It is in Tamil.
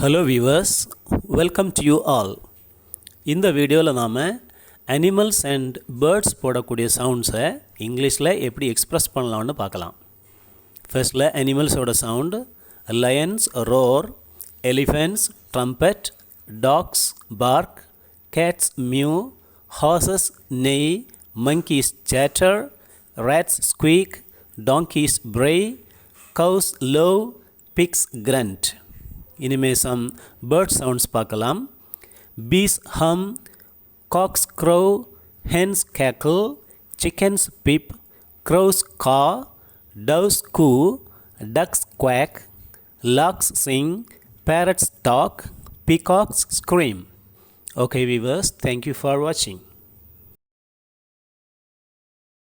Hello viewers, welcome to you all. இந்த வீடியோவில் நாம் அனிமல்ஸ் அண்ட் பேர்ட்ஸ் போடக்கூடிய சவுண்ட்ஸை இங்கிலீஷில் எப்படி எக்ஸ்ப்ரெஸ் பண்ணலாம்னு பார்க்கலாம். ஃபர்ஸ்டில் அனிமல்ஸோட sound: lions roar, elephants trumpet, dogs bark, cats mew, horses neigh, monkeys chatter, rats squeak, donkeys bray, cows low, pigs grunt. இனிமே சம் பேர்ட் சவுண்ட்ஸ் பார்க்கலாம். Piece hmm, Cox crow, hens cackle, chickens peep, crows caw, doves coo, ducks quack, larks sing, parrots talk, peacocks scream. Okay viewers, thank you for watching.